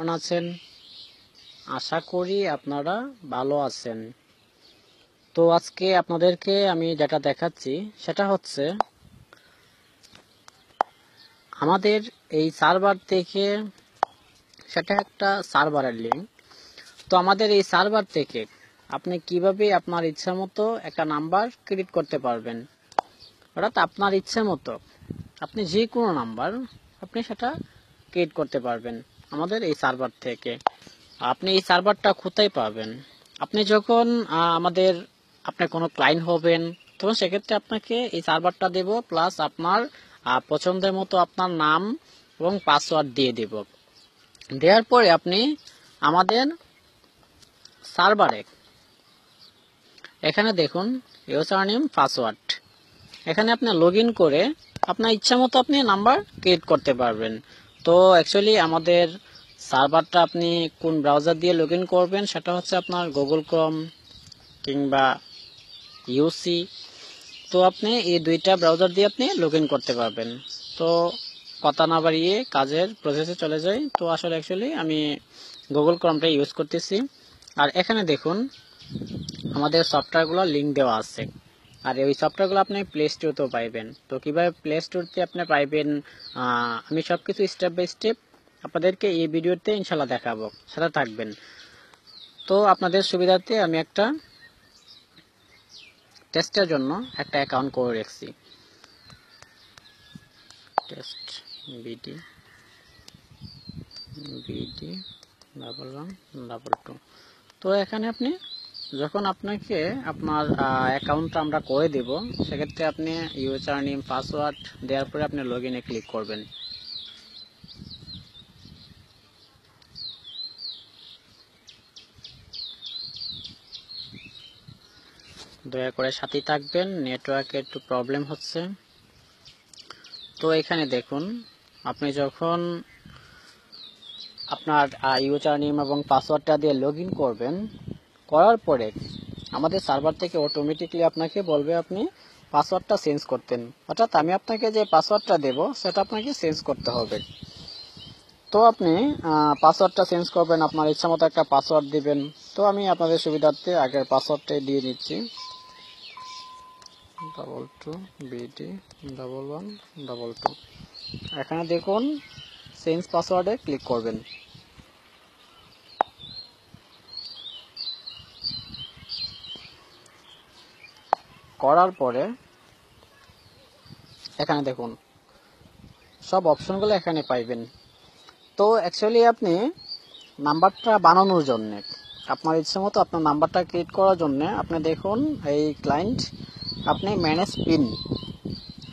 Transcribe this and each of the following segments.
কেমন আছেন? আশা করি আপনারা ভালো আছেন। তো আজকে আপনাদেরকে আমি যেটা দেখাচ্ছি সেটা হচ্ছে আমাদের এই সার্ভার থেকে, সেটা একটা সার্ভারের লিঙ্ক। তো আমাদের এই সার্ভার থেকে আপনি কিভাবে আপনার ইচ্ছা মতো একটা নাম্বার ক্রিয়েট করতে পারবেন, অর্থাৎ আপনার ইচ্ছা মতো আপনি যে কোনো নাম্বার আপনি সেটা ক্রিয়েট করতে পারবেন আমাদের এই সার্ভার থেকে। আপনি এই সার্ভারটা কোথায় পাবেন? আপনি যখন আপনি কোনো ক্লায়েন্ট হবেন, তখন সেক্ষেত্রে আপনাকে এই সার্ভারটা দেব, প্লাস আপনার পছন্দের মতো আপনার নাম এবং পাসওয়ার্ড দিয়ে দেব। দেওয়ার পরে আপনি আমাদের সার্ভারে এখানে দেখুন ইউজার নেম পাসওয়ার্ড, এখানে আপনি লগ ইন করে আপনার ইচ্ছা মতো আপনি নাম্বার ক্রিয়েট করতে পারবেন। তো অ্যাকচুয়ালি আমাদের সার্ভারটা আপনি কোন ব্রাউজার দিয়ে লগ ইন করবেন সেটা হচ্ছে আপনার গুগল ক্রোম কিংবা ইউসি। তো আপনি এই দুইটা ব্রাউজার দিয়ে আপনি লগ ইন করতে পারবেন। তো কথা না বাড়িয়ে কাজের প্রসেসে চলে যাই। তো আসলে অ্যাকচুয়ালি আমি গুগল ক্রোমটা ইউজ করতেছি। আর এখানে দেখুন আমাদের সফটওয়্যারগুলো লিঙ্ক দেওয়া আছে, আর এই সফটওয়্যারগুলো আপনি প্লে স্টোরেতেও পাইবেন। তো কীভাবে প্লে স্টোরতে আপনি পাইবেন আমি সব কিছু স্টেপ বাই স্টেপ আপনাদেরকে এই ভিডিওতে ইনশাল্লাহ দেখাবো, সাথে থাকবেন। তো আপনাদের সুবিধার্থে আমি একটা টেস্টের জন্য একটা অ্যাকাউন্ট করে রাখছি, টেস্ট বিডি বিডি 1112। তো এখানে আপনি যখন আপনাকে আপনার অ্যাকাউন্টটা আমরা করে দেব, সেক্ষেত্রে আপনি ইউজার নেম পাসওয়ার্ড দেওয়ার পরে আপনি লগ ইনে ক্লিক করবেন। দয়া করে সাথেই থাকবেন, নেটওয়ার্কে একটু প্রবলেম হচ্ছে। তো এখানে দেখুন আপনি যখন আপনার ইউজার নেম এবং পাসওয়ার্ডটা দিয়ে লগ ইন করবেন, করার পরে আমাদের সার্ভার থেকে অটোমেটিকলি আপনাকে বলবে আপনি পাসওয়ার্ডটা চেঞ্জ করতেন, অর্থাৎ আমি আপনাকে যে পাসওয়ার্ডটা দেব সেটা আপনাকে চেঞ্জ করতে হবে। তো আপনি পাসওয়ার্ডটা চেঞ্জ করবেন, আপনার ইচ্ছা মতো একটা পাসওয়ার্ড দিবেন। তো আমি আপনাদের সুবিধার্থে আগের পাসওয়ার্ডটাই দিয়ে নিচ্ছি, 22 BD 1112। এখানে দেখুন চেঞ্জ পাসওয়ার্ডে ক্লিক করবেন। করার পরে এখানে দেখুন সব অপশনগুলো এখানে পাইবেন। তো অ্যাকচুয়ালি আপনি নাম্বারটা বানানোর জন্য, আপনার ইচ্ছে মতো আপনার নাম্বারটা ক্রিয়েট করার জন্য আপনি দেখুন এই ক্লায়েন্ট, আপনি ম্যানেজ পিন,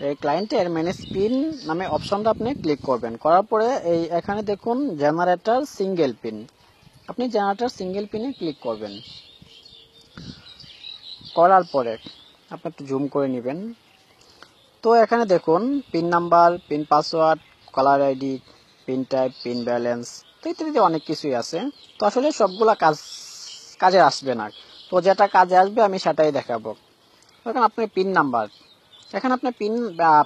এই ক্লায়েন্টের ম্যানেজ পিন নামে অপশনটা আপনি ক্লিক করবেন। করার পরে এই এখানে দেখুন জেনারেটর সিঙ্গেল পিন, আপনি জেনারেটর সিঙ্গেল পিনে ক্লিক করবেন। করার পরে আপনি একটু জুম করে নেবেন। তো এখানে দেখুন pin number, pin password, caller ID, pin type, pin balance, তো ইত্যাদি অনেক কিছুই আছে। তো আসলে সবগুলা কাজে আসবে না, তো যেটা কাজে আসবে আমি সেটাই দেখাবো। এখন আপনি পিন নাম্বার, এখানে আপনি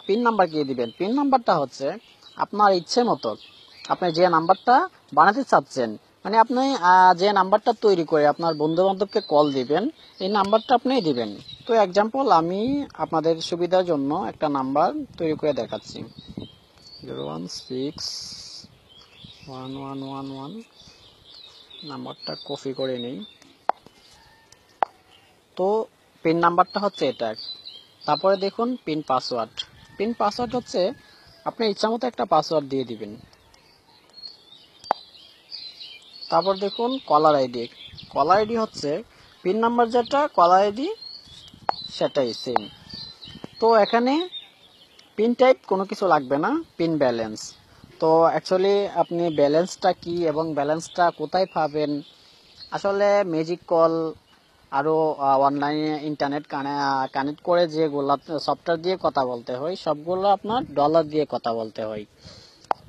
পিন নাম্বার দিয়ে দিবেন। পিন নাম্বারটা হচ্ছে আপনার ইচ্ছে মতো আপনি যে নাম্বারটা বানাতে চাচ্ছেন, মানে আপনি যে নাম্বারটা তৈরি করে আপনার বন্ধু বান্ধবকে কল দিবেন, এই নাম্বারটা আপনি দিবেন। তো এক্সাম্পল আমি আপনাদের সুবিধার জন্য একটা নাম্বার তৈরি করে দেখাচ্ছি, 0161111। নাম্বারটা কপি করে নিই। তো পিন নাম্বারটা হচ্ছে এটা। তারপরে দেখুন পিন পাসওয়ার্ড, পিন পাসওয়ার্ড হচ্ছে আপনি ইচ্ছামতো একটা পাসওয়ার্ড দিয়ে দিবেন। তারপর দেখুন কলার আইডি, কলার আইডি হচ্ছে পিন নাম্বার যেটা, কলার আইডি সেটাই সেম। তো এখানে পিন টাইপ কোনো কিছু লাগবে না, পিন ব্যালেন্স। তো অ্যাকচুয়ালি আপনি ব্যালেন্সটা কি এবং ব্যালেন্সটা কোথায় পাবেন, আসলে ম্যাজিক কল আরও অনলাইনে ইন্টারনেট কানেক্ট করে যেগুলো সফটওয়্যার দিয়ে কথা বলতে হয়, সবগুলো আপনার ডলার দিয়ে কথা বলতে হয়।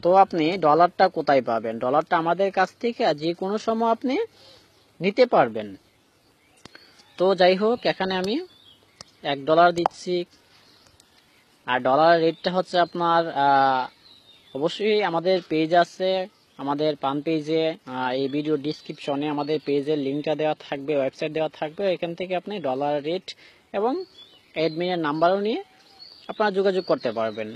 তো আপনি ডলারটা কোথায় পাবেন? ডলারটা আমাদের কাছ থেকে যে কোনো সময় আপনি নিতে পারবেন। তো যাই হোক, এখানে আমি $1 দিচ্ছি। আর ডলার রেটটা হচ্ছে আপনার অবশ্যই আমাদের পেজ আছে আমাদের পান পেজে এই ভিডিও ডিসক্রিপশনে আমাদের পেজের লিঙ্কটা দেওয়া থাকবে, ওয়েবসাইট দেওয়া থাকবে। এখান থেকে আপনি ডলার রেট এবং অ্যাডমিনের নাম্বারও নিয়ে আপনারা যোগাযোগ করতে পারবেন।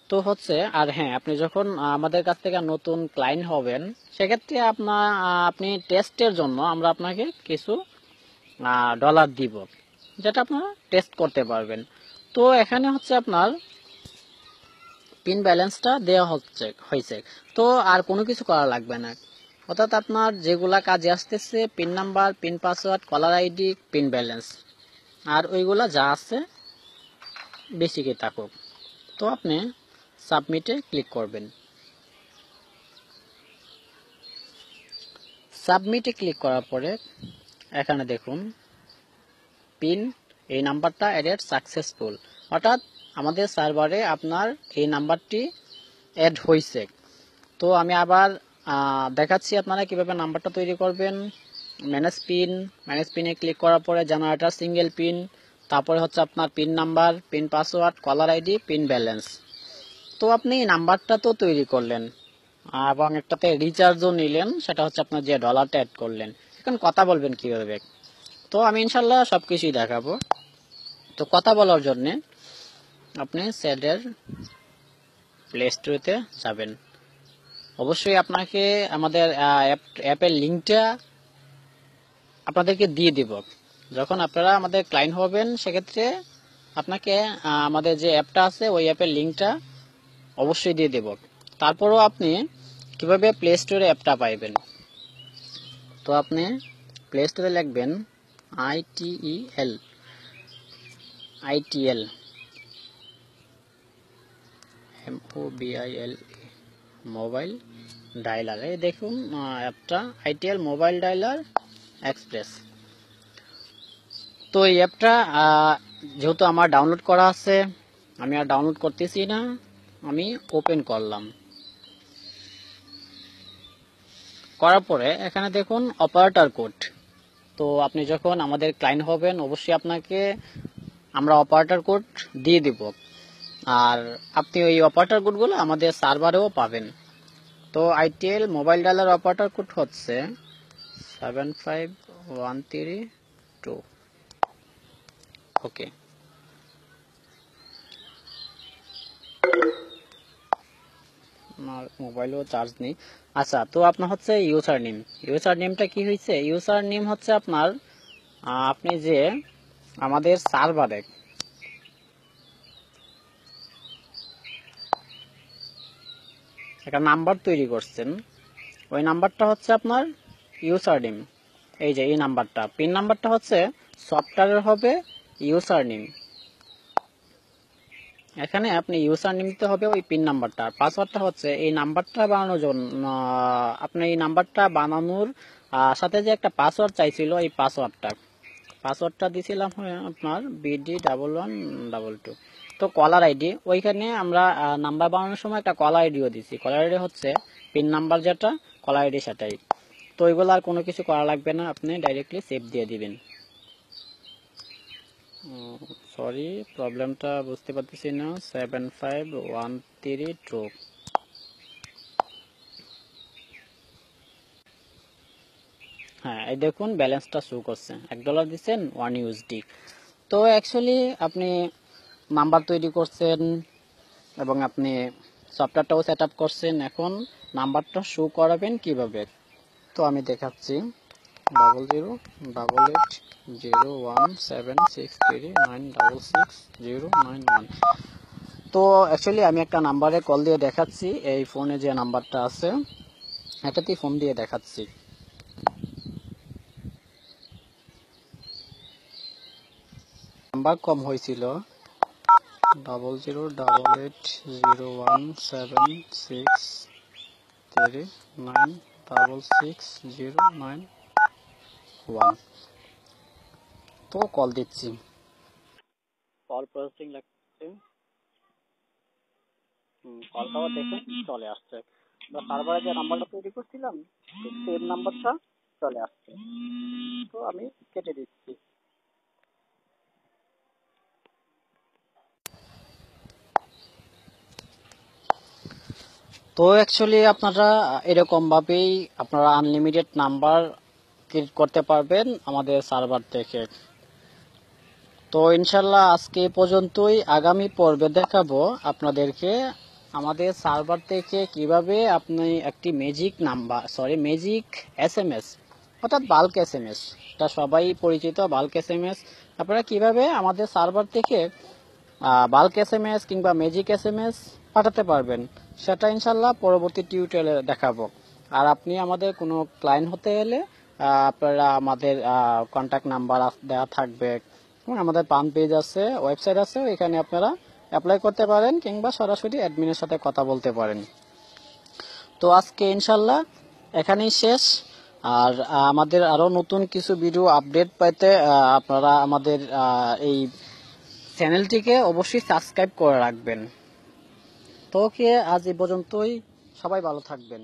তো হচ্ছে আর হ্যাঁ, আপনি যখন আমাদের কাছ থেকে নতুন ক্লায়েন্ট হবেন সেক্ষেত্রে আপনি টেস্টের জন্য আমরা আপনাকে কিছু ডলার দিব, যেটা আপনারা টেস্ট করতে পারবেন। তো এখানে হচ্ছে আপনার পিন ব্যালেন্সটা দেওয়া হয়েছে। তো আর কোনো কিছু করা লাগবে না, অর্থাৎ আপনার যেগুলা কাজে আসতেছে pin number, pin password, caller ID, pin balance, আর ওইগুলা যা আছে বেসিকই থাকুক। তো আপনি সাবমিটে ক্লিক করবেন। সাবমিটে ক্লিক করার পরে এখানে দেখুন পিন এই নাম্বারটা অ্যাডেড সাকসেসফুল, অর্থাৎ আমাদের সার্ভারে আপনার এই নাম্বারটি অ্যাড হয়েছে। তো আমি আবার দেখাচ্ছি আপনারা কিভাবে নাম্বারটা তৈরি করবেন। ম্যানেজ পিনে ক্লিক করার পরে জেনারেটর সিঙ্গেল পিন, তারপরে হচ্ছে আপনার pin number, pin password, caller ID, pin balance. তো আপনি এই নাম্বারটা তো তৈরি করলেন এবং একটাতে রিচার্জও নিলেন, সেটা হচ্ছে আপনার যে ডলারটা অ্যাড করলেন। এখন কথা বলবেন কিভাবে, তো আমি ইনশাল্লাহ সবকিছুই দেখাবো। তো কথা বলার জন্য আপনি স্যাডের প্লে স্টোরেতে যাবেন। অবশ্যই আপনাকে আমাদের অ্যাপের লিঙ্কটা আপনাদেরকে দিয়ে দিব। যখন আপনারা আমাদের ক্লায়েন্ট হবেন সেক্ষেত্রে আপনাকে আমাদের যে অ্যাপটা আছে ওই অ্যাপের লিঙ্কটা অবশ্যই দিয়ে দেব। তারপরও আপনি কিভাবে প্লে স্টোরে অ্যাপটা পাইবেন, তো আপনি প্লে স্টোরে লিখবেন আইটিএল MOBIL মোবাইল ডায়ালার। এই দেখুন অ্যাপটা আইটিএল মোবাইল ডায়ালার এক্সপ্রেস। তো এই অ্যাপটা যেহেতু আমার ডাউনলোড করা আছে, আমি আর ডাউনলোড করতেছি না, আমি ওপেন করলাম। করার পরে এখানে দেখুন অপারেটর কোড। তো আপনি যখন আমাদের ক্লায়েন্ট হবেন অবশ্যই আপনাকে আমরা অপারেটর কোড দিয়ে দিব, আর আপনি ওই অপারেটর কোডগুলো আমাদের সার্ভারেও পাবেন। তো ITL mobile dialer operator code হচ্ছে 75132। ওকে, আমার মোবাইলও চার্জ নেই। আচ্ছা, তো আপনার হচ্ছে ইউজার নেমটা কি হয়েছে? ইউজার নেম হচ্ছে আপনার আপনি যে আমাদের সার্ভারে একটা নাম্বার তৈরি করছেন, ওই নাম্বারটা হচ্ছে আপনার ইউজার নেম। এই যে এই নাম্বারটা, পিন নাম্বারটা হচ্ছে সফটওয়্যারের হবে ইউজার নেম। এখানে আপনি ইউজার নেম দিতে হবে ওই পিন নাম্বারটা, আর পাসওয়ার্ডটা হচ্ছে এই নাম্বারটা বানানোর জন্য আপনি এই নাম্বারটা বানানোর সাথে যে একটা পাসওয়ার্ড চাইছিল, এই পাসওয়ার্ডটা দিয়েছিলাম আপনার BD1112। তো কলার আইডি, ওইখানে আমরা নাম্বার বানানোর সময় একটা কলার আইডিও দিছি। কলার আইডি হচ্ছে পিন নাম্বার যেটা, কলার আইডি সেটাই। তো ওইগুলো আর কোনো কিছু করা লাগবে না, আপনি ডাইরেক্টলি সেভ দিয়ে দিবেন। সরি, প্রবলেমটা বুঝতে পারতেছি না। 75132। হ্যাঁ, এই দেখুন ব্যালেন্সটা শো করছে, $1 দিচ্ছেন, $1 USD। তো অ্যাকচুয়ালি আপনি নাম্বার তৈরি করছেন এবং আপনি সফটওয়্যারটাও সেট আপ করছেন। এখন নাম্বারটা শো করাবেন কিভাবে, তো আমি দেখাচ্ছি। 00017639660991। তো অ্যাকচুয়ালি আমি একটা নাম্বারে কল দিয়ে দেখাচ্ছি, এই ফোনে যে নাম্বারটা আছে এটাতেই ফোন দিয়ে দেখাচ্ছি। নাম্বার কম হয়েছিল 0088017639660991। তো কল দিচ্ছি, কল প্রসেসিং লাগছে। কলটাও দেখুন চলে আসছে, সার্ভারে যে নাম্বারটা তৈরি করছিলাম সেম নাম্বারটা চলে আসছে। তো আমি কেটে দিচ্ছি। তো অ্যাকচুয়ালি আপনারা এরকম ভাবেই আপনারা আনলিমিটেড নাম্বার ক্রিয়েট করতে পারবেন আমাদের সার্ভার থেকে। তো ইনশাল্লাহ আজকে এ পর্যন্তই। আগামী পর্বে দেখাবো আপনাদেরকে আমাদের সার্ভার থেকে কিভাবে আপনি একটি ম্যাজিক এসএমএস অর্থাৎ বাল্ক এসএমএস, এটা সবাই পরিচিত বাল্ক এসএমএস, আপনারা কিভাবে আমাদের সার্ভার থেকে বাল্ক এসএমএস কিংবা ম্যাজিক এসএমএস পাঠাতে পারবেন সেটা ইনশাল্লাহ পরবর্তী টিউটোরিয়ালে দেখাবো। আর আপনি আমাদের কোনো ক্লায়েন্ট হতে হলে আপনারা আমাদের কন্ট্যাক্ট নাম্বার দেওয়া থাকবে এবং আমাদের পান পেজ আছে, ওয়েবসাইট আছে, এখানে আপনারা অ্যাপ্লাই করতে পারেন কিংবা সরাসরি অ্যাডমিনের সাথে কথা বলতে পারেন। তো আজকে ইনশাল্লাহ এখানেই শেষ। আর আমাদের আরও নতুন কিছু ভিডিও আপডেট পাইতে আপনারা আমাদের এই চ্যানেলটিকে অবশ্যই সাবস্ক্রাইব করে রাখবেন। তো আজ এই পর্যন্তই, সবাই ভালো থাকবেন।